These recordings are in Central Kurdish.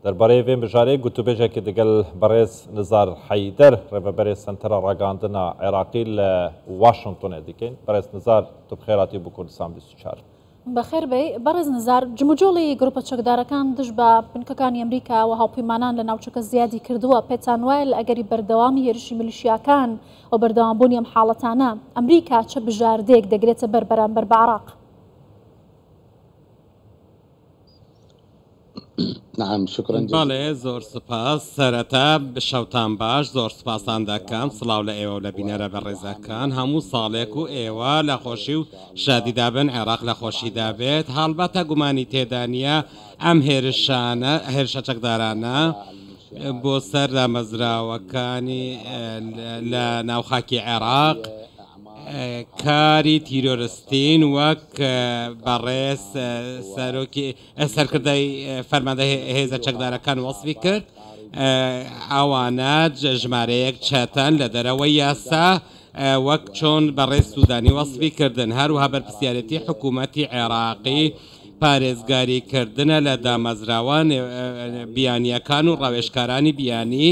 درباره وین بجاره گوتو بیجه که دگل برز نزار حیدر رهبر سنتر راگاندنا عراقی لواشنطن دیکن برز نزار تو بخیراتی بو کردستان 24 بەخێر بێ بەڕێز نزار جموجۆڵی گروپە چەکدارەکان دژ بە بنکەکانی ئەمریکا و هاوپەیمانان لە ناوچەکە زیادی کردووە پێتان وایە لە ئەگەری بەردەوامی هێرشی میلیشیاکان و بەردەوامبوونی ئەم حاڵەتانە ئەمریکا چه بژاردەیەک دەگرێتە بەرامبەر بە عێراق؟ نعم شكرا جزيلا. زور سپاس سرتا بشوتان باش زور سپاسان دکم سلاو لئیو لبینره برزکان همو سالکو ایوا لخوشی و شادی دابن عراق لخوشی دابید هالبتا گمانی تیدانیا ام هرشا چکدارانا بو سر لمزراوکانی لناوخاکی عراق کاری تیرۆرستین وەک بەڕێز سەرۆکی سەرکردەی فەرماندەی هێزە چەکدارەکان وەسفی کرد ئەوانە ژمارەیەک چەتەن لە دەرەوەی یاسا وەک چۆن بەڕێز سوودانی وەسفی کردن هەروەها بەرپرسیارەتی حکوومەتی عێراقی پارێزگاریکردنە لە دامەزراوان بیانیەکان و ڕاوێژکارانی بیانی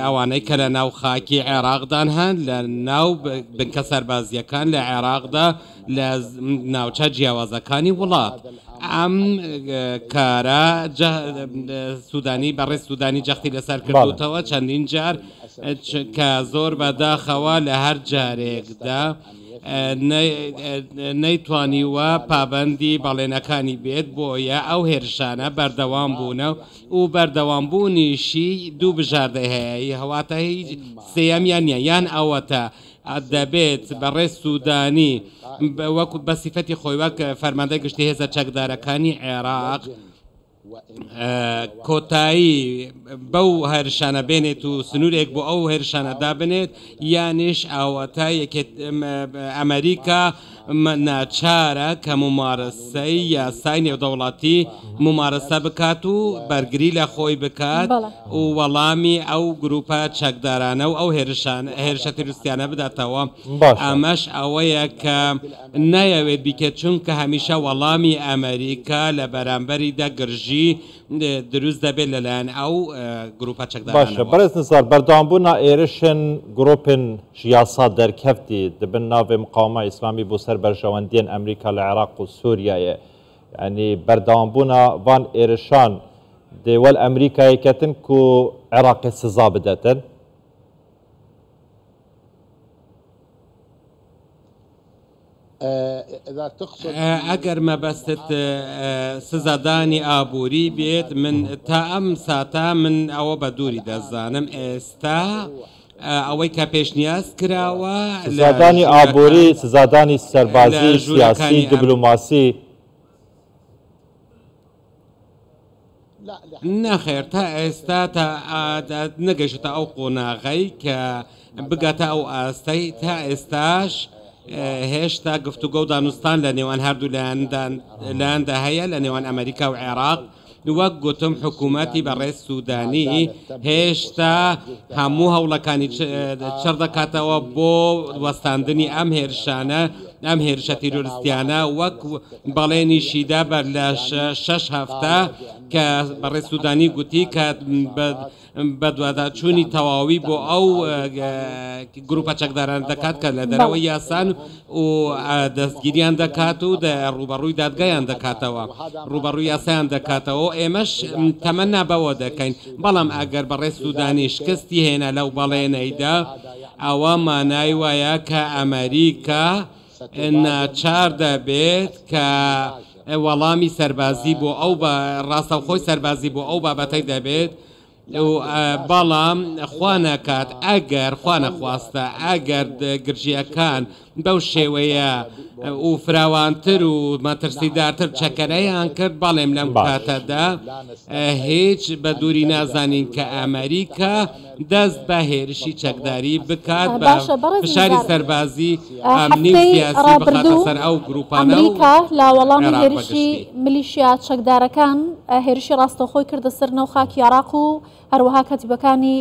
ئەوانەی کە لە ناو خاکی عێراقدان هەن لە ناو بنکە سەربازیەکان لە عێراقدا لە ناوچە جیاوازەکانی وڵات ئەم کارە سوودانی بەڕێز سوودانی جەختی لەسەر کردوتەوە چەندین جار کە زۆر بەداخەوە لە هەر جارێکدا نەیتوانیوە پابەندی بەڵێنەکانی بێت بۆیە ئەو هێرشانە بەردەوام بوونە و بەردەوامبوونیشی دوو بژاردە هەیە هەواتە هیچ سێەمیان نیە یان ئەوەتە دەبێت بەڕێز سوودانی وەکو بە سیفەتی خۆی وەک فەرماندەی گشتی هێزە چەکدارەکانی عێراق کۆتایی بەو هێرشانە بێنێت و سنوورێک بۆ ئەو هێرشانەدا بنێت یانیش ئەوەتە یەکێت ئەمریکا ناچارە کە ممارەسەی یاسای نێودەوڵاتی ممارەسە بکات و بەرگری لە خۆی بکات و وەڵامی ئەو گروپە چەکدارانە و ئەو هێرشە تروریستیانە بداتەوە ئەمەش ئەوەیە کە نایەوێت بیکێت چونکە هەمیشە وەڵامی ئەمریکا لە بەرامبەریدا گرژی دروست دەبێت لەلایەن ئەو گروپە چەکدارانە. باشە بەڕێز نزار بەردەوامبوونا ئێرشن گروپن یاسا دەرکەفتی دەبن ناوێ مقاومە ئیسلامی بۆ سەر بەرژەوەندیان ئەمریکا لە عێراق و سووریایە ینی بەردەوامبوونا وان ئێرشان دێوەل ئەمریکایەکەتن و عێراقی سزا بدەتن. ئەگەر مەبەستت سزادانی ئابووری بێت من تا ئەم ساتە من ئەوە بە دووری دەزانم ئێستا ئەوەی کە پێشنیاز کراوە سزادانی ئابووری سزادانی سەربازی سیاسی دیبلۆماسی نەخێر تا ئێستا تا نەگەشتە ئەو قۆناغەی کە بگاتە ئەو ئاستەی تا ئێستاش هێشتا گفتوگۆ و دانوستان لە نێوان هەردوو لایەندا هەیە لە نێوان ئەمریکا و عێراق وەک گوتم حکوومەتی بەڕێز سوودانی هێشتا هەموو هەوڵەکانی چڕ دەکاتەوە بۆ وەستاندنی ئەم هێرشانە ئەم هێرشە تیرۆریستیانە وەک بەڵێنیشیدا بەر لە 6 هەفتە کە بەڕێز سوودانی گوتی کە بەدواداچوونی تەواوی بۆ ئەو گروپە چەکداران دەکات کە لە دەرەوەی یاسان و دەستگیریان دەکات و ڕوبەڕووی دادگایان دەکاتەوە ڕوبەڕووی یاسایان دەکاتەوە ئێمەش تەمەنا بەوە دەکەین بەڵام ئەگەر بەڕێز سوودانی شکستی هێنا لەو بەڵێنەیدا ئەوە مانای وایە کە ئەمریکا ناچار دەبێت کە وەڵامی سەربازی بۆ ئەو ڕاستەوخۆی سەربازی بۆ ئەو بابەتەی دەبێت بەڵام خوا نەکات ئەگەر خوا نەخواستە ئەگەر گرژیەکان بەو شێوەیە و فراوانتر و مەترسیدارتر چەکەرەیان کرد بەڵێم لەم کاتەدا هیچ بە دووری نازانین کە ئەمریکا دەست بە هێرشی چەکداری بکات بە فشاری سەربازی ئەمنی و سیاسی بخاتە سەر ئەو گروپانە ئەمریکا لە وەڵامی هێرشی میلیشیا چەکدارەکان هێرشی ڕاستەوخۆی کردە سەر نەو خاکی عێراق و هەروەها کاتیبەکانی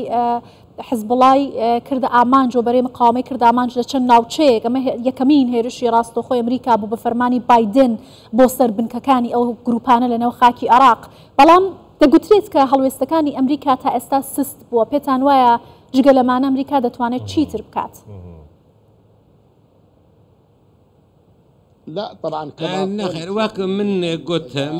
حزبڵای کردە ئامانج و بەرەی مقاومەی کردە ئامانج لە چەند ناوچەیەک ئەمە یەکەمین هێرشی ڕاستەوخۆی ئەمریکا بوو بە فەرمانی بایدن بۆ سەر بنکەکانی ئەو گروپانە لە نێو خاکی عێراق بەڵام دەگوترێت کە هەڵوێستەکانی ئەمریکا تا ئێستا سست بووە پێتان وایە جگە لەمانە ئەمریکا دەتوانێت چیتر بکات؟ نەخێر وەک من گوتم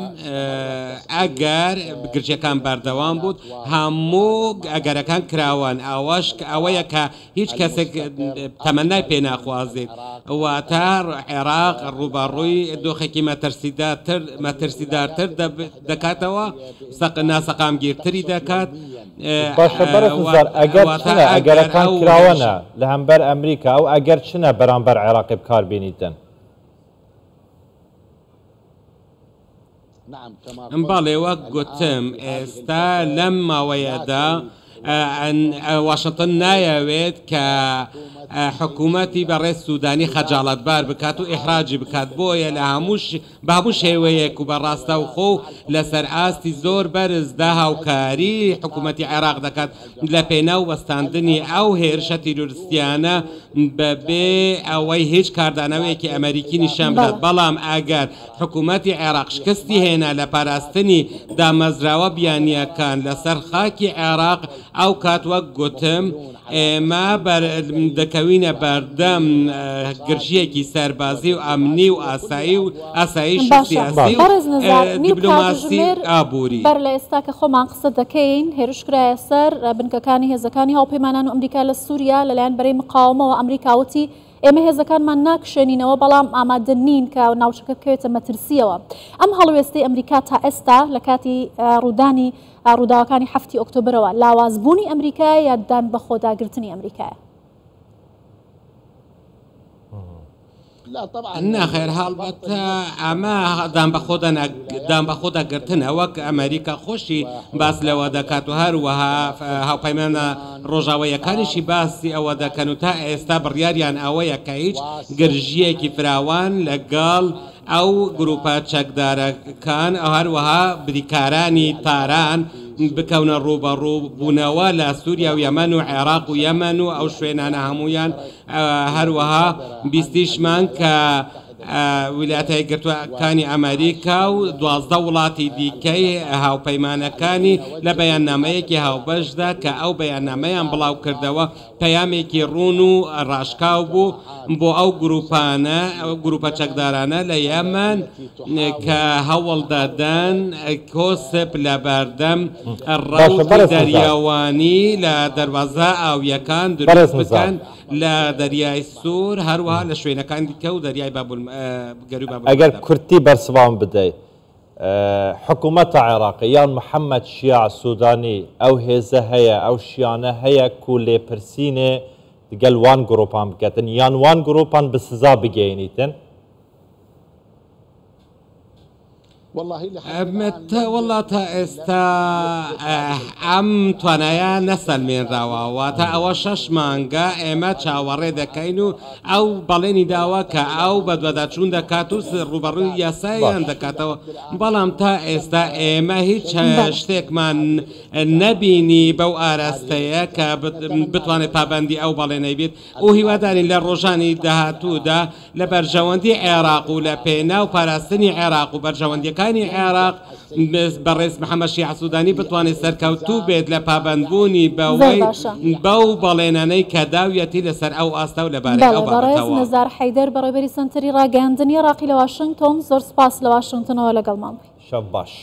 ئەگەر گرچەکان بەردەوام بوو هەموو ئەگەرەکان کراوان ئەوەش ئەوەیە کە هیچ کەسێک تەمەنای پێ ناخوازێت واتە عێراق ڕوبەڕووی دۆخێکی مەترسیدارتر دەکاتەوە ناسەقامگیرتری دەکات. باشە بەرەزار ئەگەر چنە ئەگەرەکان کراوەنە لە هەمبەر ئەمریکا ئەو ئەگەر چنە بەرامبەر عێراقی بکاربێنیتن؟ بەڵێ وەک گوتم ئێستا لەم ماوەیەدا واشنگتن نایەوێت کە حکوومەتی بەڕێز سوودانی خەجاڵەتبار بکات و ئیحراجی بکات بۆیە لە بە هەموو شێوەیەک و بەڕاستە و خۆ لەسەر ئاستی زۆر بەرزدا هاوکاری حکوومەتی عێراق دەکات لە پێناو بەستاندنی ئەو هێرشە تیرۆریستیانە بەبێ ئەوەی هیچ کاردانەوەیەکی ئەمریکی نیشان بدات. بەڵام ئەگەر حکوومەتی عێراق شکستی هێنا لە پاراستنی دامەزراوە بیانیەکان لەسەر خاکی عێراق ئەو کات وەک گوتم ئێمە دەکەوینە بەردەم گرژیەکی سەربازی و ئەمنی و ئاسایش سیاسی و دیپلۆماسی ئابووری. بەر لە ئێستا کە خۆمان قسە دەکەین هێرشکرایە سەر بنکەکانی هێزەکانی هاوپەیمانان و ئەمریکا لە سووریا لەلایەن بەرەی مقاومەوە ئەمریکاوتی ئێمە هێزەکانمان ناکشێنینەوە بەڵام ئامادە نین کە ناوچەکە بکەوێتە مەترسیەوە. ئەم هەڵوێستەی ئەمریکا تا ئێستا لە کاتی ڕوودانی ڕووداوەکانی 7 ئۆکتۆبرەوە لاوازبوونی ئەمریکای یا دان بە خۆداگرتنی ئەمریکایە؟ نەخێر هەڵبەتە ئەمە دان بە خۆداگرتنە وەک ئەمریکا خۆشی باس لەوە دەکات و هەروەها هاوپەیمانە ڕۆژاواییەکانیشی باسی ئەوە دەکەن و تا ئێستا بڕیاریان ئەوەیە کە هیچ گرژیەکی فراوان لەگەڵ ئەو گروپە چەکدارەکان ئەو هەروەها بریکارانی تاران بکەونە ڕوبەڕوو بوونەوە لە سووریا و یەمەن و عێراق و یەمەن و ئەو شوێنانە هەمویان هەروەها بیستیشمان کە ویلایەتە یەکگرتووەکانی ئەمریکا و 12 وڵاتی دیکەی هاوپەیمانەکانی لە بەیاننامەیەکی هاوبەشدا کە ئەو بەیاننامەیان بڵاو کردەوە پەیامێکی ڕوون و ڕاشکاو بوو بۆ ئەو گروپانە ئەو گروپە چەکدارانە لە یەمەن کە هەوڵ دەدەن کۆسپ لە بەردەم ڕەوتی دەریاوانی لە دەروازە ئاویەکان دروست بکەن لە دەریای سوور هەروەها لە شوێنەکان دیکە و دەریای گەروی بابل. ئەگەر کورتی بەرسەوام بدەیت حکوومەتە عێراقی یان محەممەد شیع سوودانی ئەو هێزە هەیە ئەو شیانە هەیە و لێپرسینێ دگەل وان گروپان بکەتن یان وان گروپان بە سزا بگەینیتن؟ وەڵا تا ئێستا ئەم توانایە نەسەلمێنراوە تا ئەوە 6 مانگە ئێمە چاوەڕێ دەکەین و ئەو بەڵێنی داوە کە ئەو بەدوەداچوون دەکات و ڕوبەڕووی یاساییان دەکاتەوە بەڵام تا ئێستا ئێمە هیچ شتێکمان نەبینی بەو ئاراستەیە کە بتوانێت پابەندی ئەو بەڵێنەی بێت و هیوادارین لە ڕۆژانی داهاتوودا لە بەرژەوەندی عێراق و لە پێناو پاراستنی عێراق و بەرژەوەندیەکانی عێراق بەڕێز محەممەد شیع سوودانی بتوانێت سەرکەوتوو بێت لە پابەندبوونی بەوەی بەو بەڵێنانەی کە داویەتی لەسەر ئەو ئاستا و لەبارەی ئەو بەڕێز نەزار حەیدەر بەڕێوەبەری سنتەری ڕاگەاندنی عێراقی لە واشنگتن زۆر سپاس لە واشنگتنەوە لەگەڵمان بووی. شەو باش.